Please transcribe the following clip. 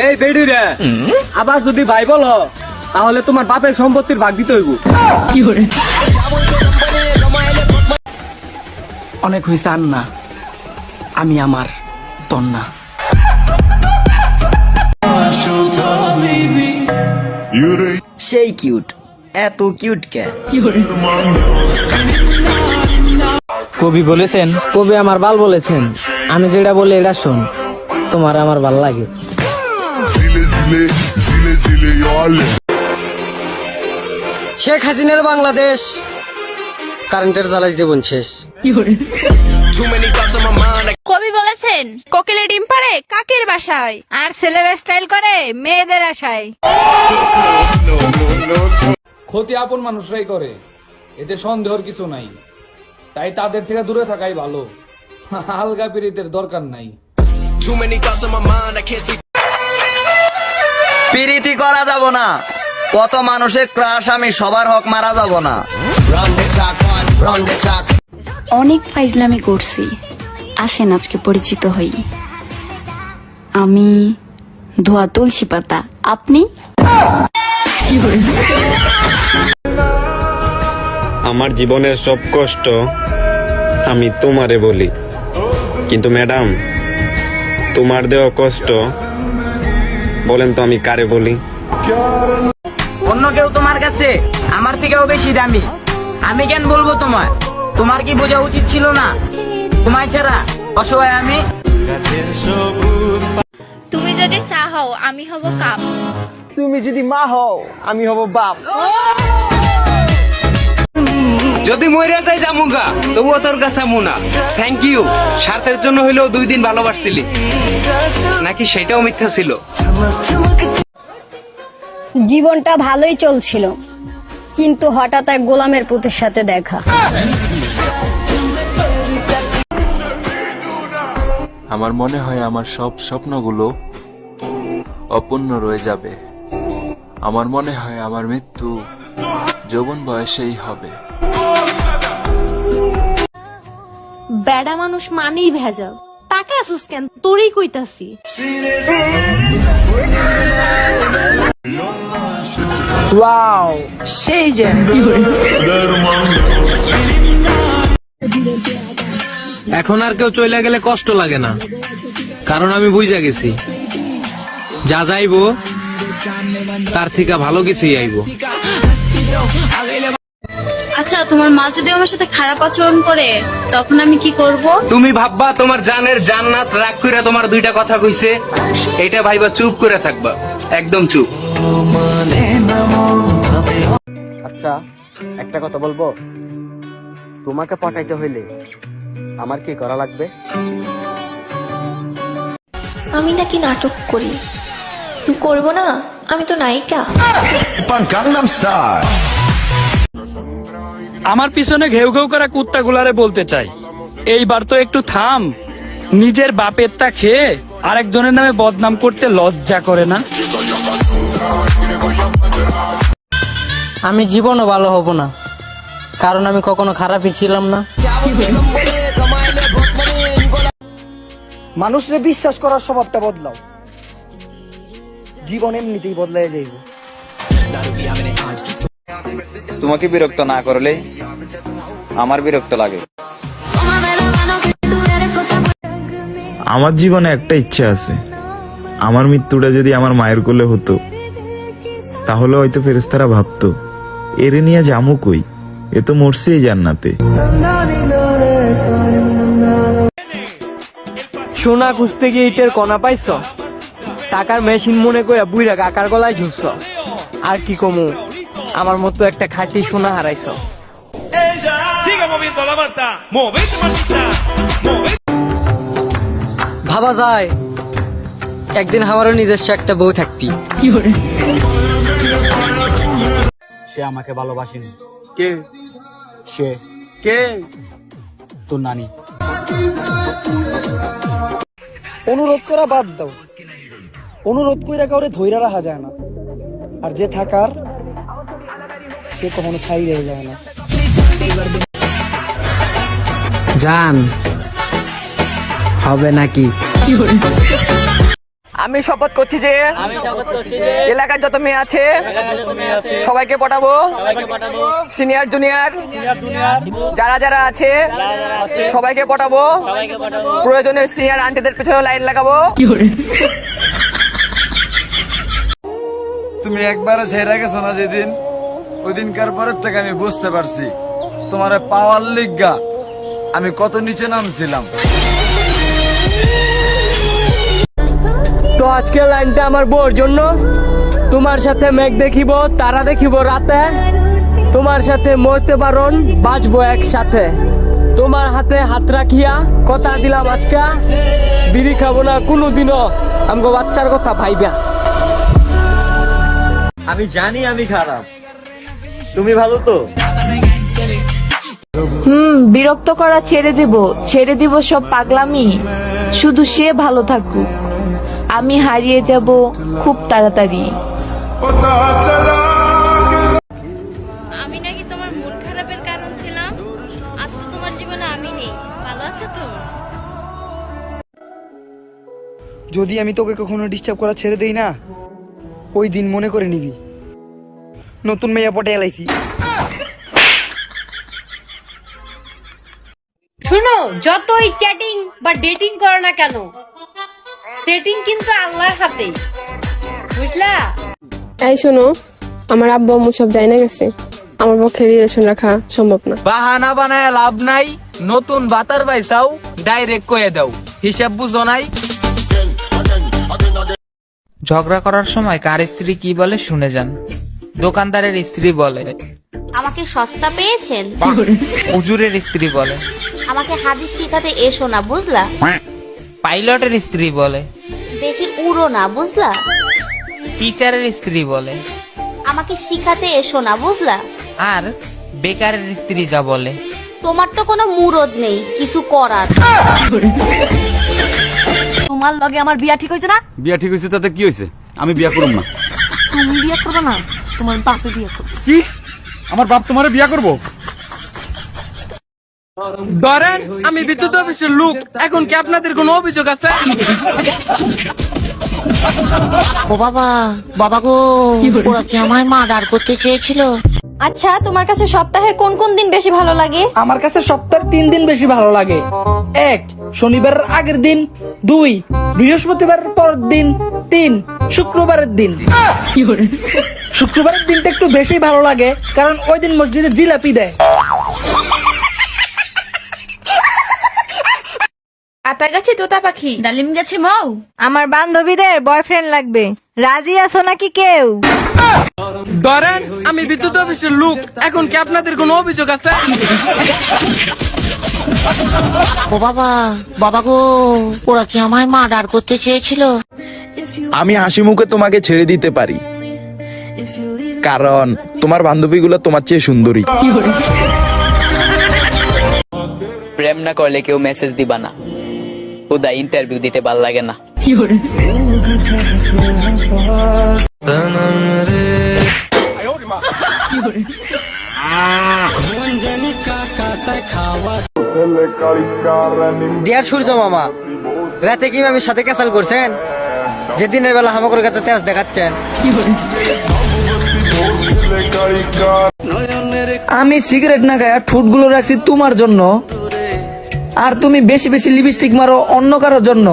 এই বেডি রে, আবার যদি ভাই বলো তাহলে তোমার বাপের সম্পত্তির ভাগ দিতে হইব। অনেক হয়েছে আর না, আমি আমার তন্না। সেই কিউট, এত কিউট কে? কবি বলেছেন, কবি আমার বাল বলেছেন, আমি যেটা বলি এটা শোন, তোমার আমার ভাল লাগে। শেখ হাসিনার বাংলাদেশ, কারেন্টের জ্বালায় জীবন শেষ। কবি বলেছেন, কোকিলে ডিম পাড়ে কাকের বাসায়, আর ছেলেরা স্টাইল করে মেয়েদের আশায়। ক্ষতি আপন মানুষরাই করে, এতে সন্দেহের কিছু নাই, তাই তাদের থেকে দূরে থাকাই ভালো। আলগা পিরিতের দরকার নাই। পিরিতি করা যাব না, কত মানুষের ক্রাশ, আমি সবার হক মারা যাব না। অনেক ফাইজলামি করছি, আসেন আজকে পরিচিত হই। আমি ধোয়া তুলসী পাতা, আপনি? আমার জীবনের সব কষ্ট আমি তোমারে বলি, কিন্তু ম্যাডাম তোমার দেওয়া কষ্ট বলেন তো আমি কারে বলি? অন্য কেউ তোমার কাছে আমার থেকেও বেশি দামি, আমি কেন বলবো তোমার? তোমার কি বোঝা উচিত ছিল না তোমায় ছাড়া অসহায় আমি? তুমি যদি চা হও আমি হব কাপ, তুমি যদি মা হও আমি হব বাপ। যদি মইরা যাই জামুগা, তবুও তোর কাছে মুনা। থ্যাংক ইউ, স্বার্থের জন্য হইলেও 2 দিন ভালোবাসছিলি, নাকি সেটাও মিথ্যা ছিল? জীবনটা ভালোই চলছিল, কিন্তু হঠাৎ এক গোলামের পুতের সাথে দেখা। আমার মনে হয় আমার সব স্বপ্নগুলো অপূর্ণ রয়ে যাবে। আমার মনে হয় আমার মৃত্যু যৌবন বয়সেই হবে। বেড়া মানুষ মানেই ভেজাল, তাকে আসুস কেন? তোরই কইতাছি। ওয়াও, সেই যে এখন আর কেউ চলে গেলে কষ্ট লাগে না, কারণ আমি বুঝা গেছি যা যাইবো তার থেকে ভালো কিছুই আইবো। আচ্ছা, তোমার মা যদি আমার সাথে খারাপ আচরণ করে তখন আমি কি করব? তুমি ভাববা তোমার জানের জান্নাত রাগ কইরা তোমার 2টা কথা কইছে, এটা ভাইবা চুপ করে থাকবা, একদম চুপ। আচ্ছা, একটা কথা বলবো, তোমাকে পটাইতে হইলে আমার কি করা লাগবে? আমি নাকি নাটক করি, তুই করবো না? আমি তো নায়িকা। আমার পিছনে ঘেউ ঘেউ করা কুত্তা গুলারে বলতে চাই, এইবার তো একটু থাম। নিজের বাপের তা খেয়ে আরেকজনের নামে বদনাম করতে লজ্জা করে না? আমি জীবনও ভালো হব না, কারণ আমি কখনো খারাপই ছিলাম না। মানুষরে বিশ্বাস করার স্বভাবটা বদলাও, জীবন এমনিতেই বদলাই যাইব। তোমাকে বিরক্ত না করলে আমার বিরক্ত লাগে। আমার জীবনে একটা ইচ্ছা আছে, আমার মৃত্যুটা যদি আমার মায়ের কোলে হতো, তাহলে হয়তো ফেরেশতারা ভাবতো এরে নিয়ে জামু কই, এ তো মরছেই জান্নাতে। সোনা খুঁজতে গিয়ে ইটের কণা পাইছ, টাকার মেশিন মনে কইরা বুইরা কাকার গলায় ঝুঁকছ। আর কি কমু, আমার মতো একটা খাঁটি সোনা হারাইছ। ভাবা যায় একদিন আমারও নিজস্ব একটা বউ থাকবি। সে আমাকে ভালোবাসেনি। কে? সে কে? তোর নানি। অনুরোধ করা বাদ দাও, অনুরোধ কইরা কাউরে ধইরা রাখা যায় না, আর যে থাকার সে কখনো ছাই রয়ে যায় না। জান হবে নাকি? আমি শপথ করছি যে এলাকার যত মেয়ে আছে সবাইকে পটাবো, সিনিয়র জুনিয়র যারা যারা আছে সবাইকে পটাবো, প্রয়োজনে সিনিয়র আন্টিদের পিছনে লাইন লাগাবো। তুমি একবারে ছেড়ে গেছো না যেদিন, ওই দিনকার পরের থেকে আমি বুঝতে পারছি তোমার পাওয়ার লিগা আমি কত নিচে নামছিলাম। তো আজকের লাইনটা আমার বউর জন্য। তোমার সাথে মেঘ দেখিব, তারা দেখিব রাতে, তোমার সাথে মরতে পারন, বাঁচবো একসাথে। তোমার হাতে হাত রাখিয়া কথা দিলাম আজকে, বিড়ি খাবো না কোনোদিনও, আমগো বাচ্চার কথা ভাইবা। আমি জানি আমি খারাপ, তুমি ভালো তো? বিরক্ত করা ছেড়ে দিব সব পাগলামি, শুধু সে ভালো থাকুক, আমি হারিয়ে যাব খুব তাড়াতাড়ি। আমি নাকি তোমার মন খারাপের কারণ ছিলাম, আজ তো তোমার জীবনে আমি নেই। ভালো আছো তো? যদি আমি তোকে কখনো ডিস্টার্ব করা ছেড়ে দেই না, ওই দিন মনে করে নিবি নতুন মেয়ে পটে এলাইছি। শুনো, যতই চ্যাটিং বা ডেটিং করো না কেন, সেটিং কিন্তু আল্লাহর হাতে, বুঝলা? এই শোনো, আমার আব্বু আম্মু সব জানা গেছে, আমার পক্ষে রিলেশন রাখা সম্ভব না। বাহানা বানায় লাভ নাই, নতুন বাতার বাইসাও ডাইরেক্ট কয়ে দাও, হিসাব বুঝো নাই। ঝগড়া করার সময় কার স্ত্রী কি বলে শুনে যান। দোকানদারের স্ত্রী বলে আমাকে সস্তা পেয়েছেন। হুজুরের স্ত্রী বলে আমাকে হাদিস শিখাতে এসো না, বুঝলা? পাইলটের স্ত্রী বলে বেশি উড়ো না, বুঝলা? টিচারের স্ত্রী বলে আমাকে শিখাতে এসো না, বুঝলা? আর বেকারের স্ত্রী যা বলে তোমার তো কোনো মুরদ নেই কিছু করার। তোমার লগে আমার বিয়া ঠিক হয়েছে না? বিয়া ঠিক হয়েছে তাতে কি হয়েছে? আমি বিয়া করব না। তুমি বিয়া করবে না, তোমার বাপে বিয়া করবে। কি? আমার বাপ তোমারে বিয়া করব? ধরেন আমি বিদ্যুৎ অফিসের লোক, এখন কি আপনাদের কোনো অভিযোগ আছে? ও বাবা, বাবা গো, ওরা কি আমায় মার্ডার করতে চেয়েছিল? আচ্ছা, তোমার কাছে সপ্তাহের কোন কোন দিন বেশি ভালো লাগে? আমার কাছে সপ্তাহের 3 দিন বেশি ভালো লাগে। 1 শনিবারের আগের দিন, 2 বৃহস্পতিবারের পরের দিন, 3 শুক্রবারের দিন। শুক্রবারের দিনটা একটু বেশি ভালো লাগে কারণ ওই দিন মসজিদে জিলাপি দেয়। আতা গাছে তোতা পাখি, ডালিম গেছে মৌ। আমার বান্ধবীদের বয়ফ্রেন্ড লাগবে, রাজি আছো নাকি কেউ? ধরেন আমি বিদ্যুৎ অফিসের লোক, এখন কি আপনাদের কোনো অভিযোগ আছে? ও বাবা, বাবা গো, ওরা কি আমায় মার্ডার করতে চেয়েছিল? আমি হাসি মুখে তোমাকে ছেড়ে দিতে পারি, কারণ তোমার বান্ধবীগুলো তোমার চেয়ে সুন্দরী। প্রেম না করলে কেউ মেসেজ দিবা না, ওদা ইন্টারভিউ দিতে ভাল লাগে না। ডিয়ার সূর্য মামা, রাতে কি আমি সাথে ক্যাসাল করছেন? যে দিনের বেলা হামাকর কাছে তেজ দেখাচ্ছেন। আমি সিগারেট না খাই ঠোঁটগুলো রাখছি তোমার জন্য, আর তুমি বেশি বেশি লিপস্টিক মারো অন্য কারোর জন্য।